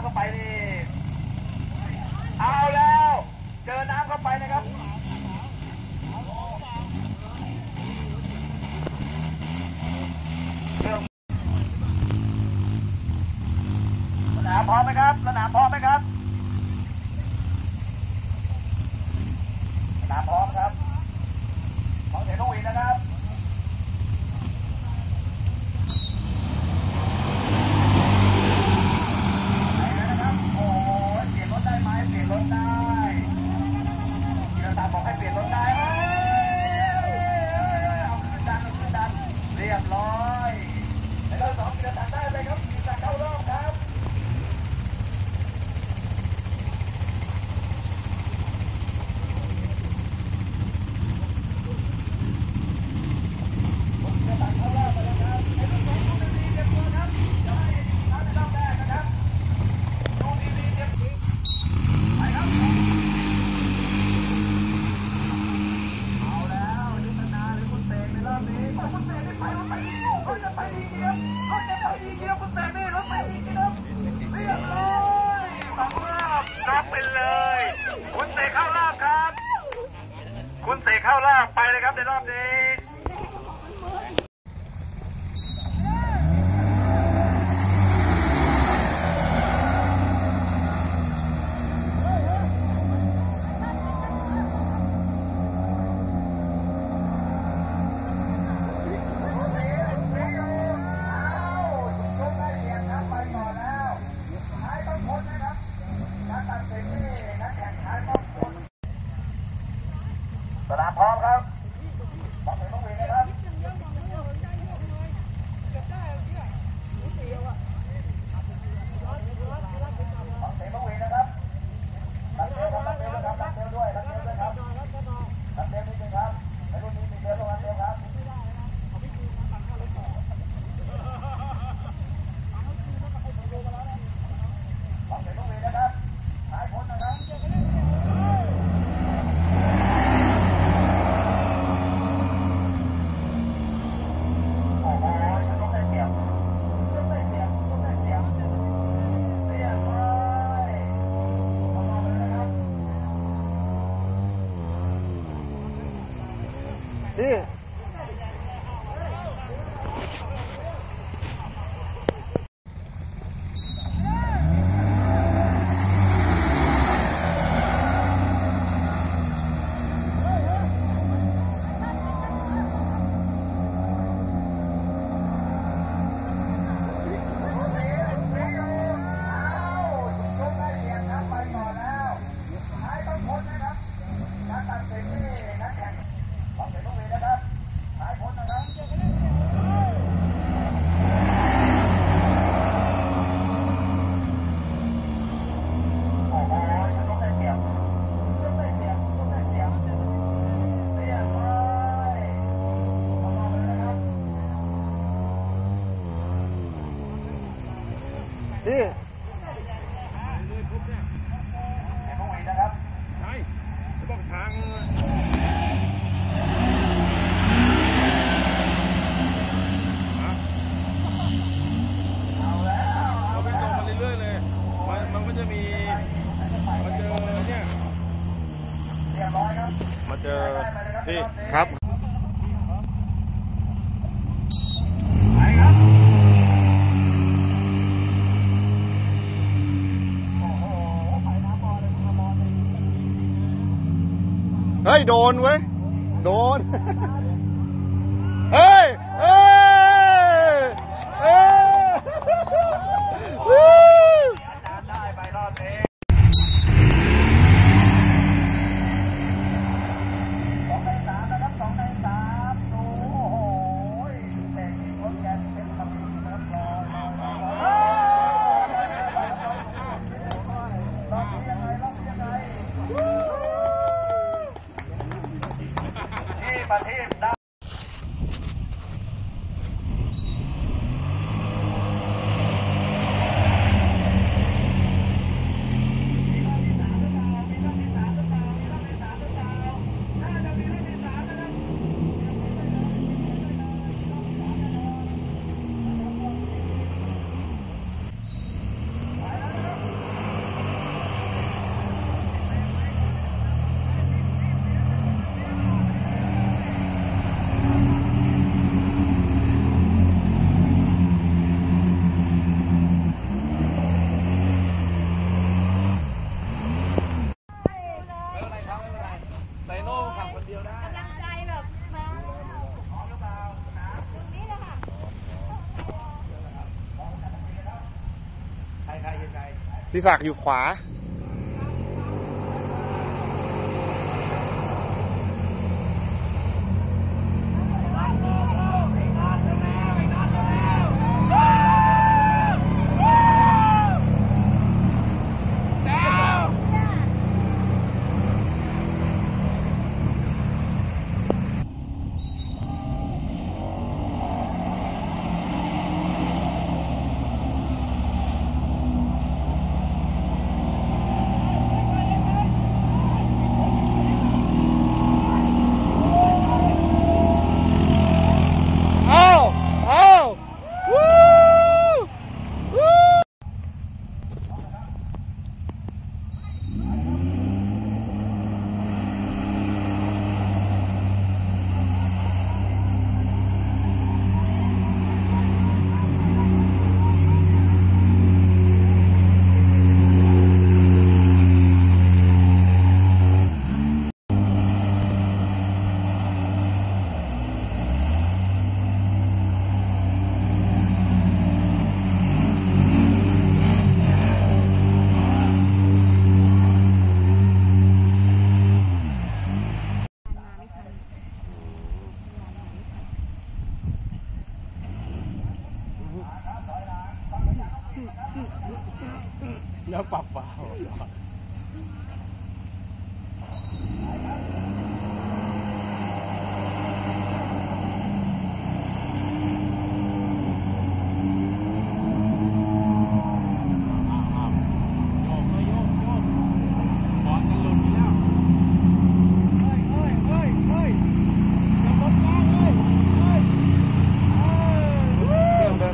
เข้าไปนี่เอาแล้วเจอน้ำเข้าไปนะครับสนามพร้อมไหมครับสนามพร้อมไหมครับสนามพร้อมครับของเสียนุ่ยนะครับบอกให้เปลี่ยนรถได้เอาขึ้นดันเรียบร้อยแล้วสองกิโลตันได้เลยครับกิโลตันเข้ารอบครับกิโลตันเข้ารอบไปแล้วครับไอ้ลูกสองดูดีๆเตรียมตัวครับจะให้น้ำในรอบแรกนะครับดูดีๆเตรียมไปครับไปดีเกียร์เขาจะไปดีเกียร์คุณเสกนี่รถไปดีเกียร์เรียบร้อยสองรอบรับไปเลยคุณเสกเข้ารอบครับคุณเสกเข้ารอบไปเลยครับในรอบนี้สนามพร้อมครับมองถึงต้องวิ่งนะครับมองถึงต้องวิ่งนะครับรักเซลครับรักเซลครับรักเซลด้วยรักเซลด้วยครับรักเซลนิดนึงครับในรุ่นนี้มีเซลลงรักเซลครับมองถึงต้องวิ่งนะครับหายพ้นนะครับนี่นี่นะครับใช่บอกทางเอาแล้วเราไปตรงมาเรื่อยๆเลยมันก็จะมีมาเจอเนี่ยเรียบร้อยครับมาเจอที่ครับเฮ้ยโดนเว้ยโดนเฮ้ยเฮ้ยเฮ้ยได้ไปรอบนี้2 ใน 3นะครับ2 ใน 3ดูโอ้โหเตะรถแกนเป็นตำรวจนะครับรอบนี้ยังไงที่ประเทศได้ พี่ศักดิ์อยู่ขวาแล้วปรับเปล่า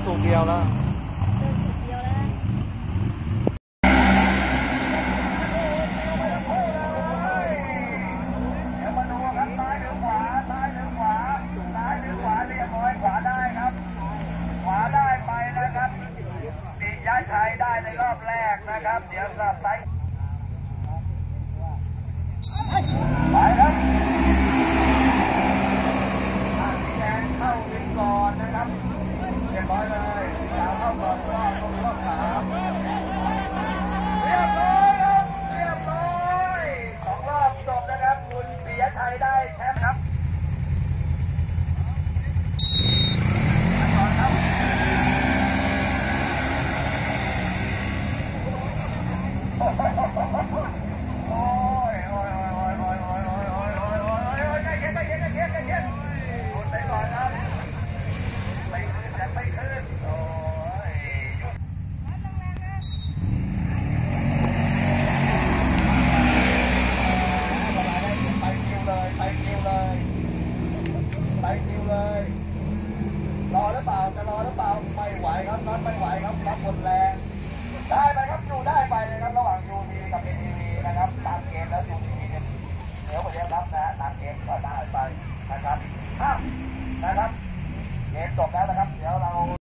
สูงเดียวแล้วย้ายชายได้ในรอบแรกนะครับเดี๋ยวก็ไปครับสีแดงเข้าวินก่อนนะครับเรียบร้อยเลยยาวเข้าก่อนรอบสามเรียบร้อยครับเรียบร้อย2 รอบจบนะครับคุณปิยชัยได้แชมป์ครับรอหรือเปล่าจะรอหรือเปล่าไม่ไหวครับน็อตไม่ไหวครับน็อตหมดแรงได้ไปครับยูได้ไปเลยครับระหว่างยูทีกับเอ็นทีวีนะครับตามเกมแล้วยูทีเนี่ยเหนือกว่าเยอะครับนะตามเกมก็ได้ไปนะครับนะครับเกมจบแล้วนะครับเดี๋ยวเรา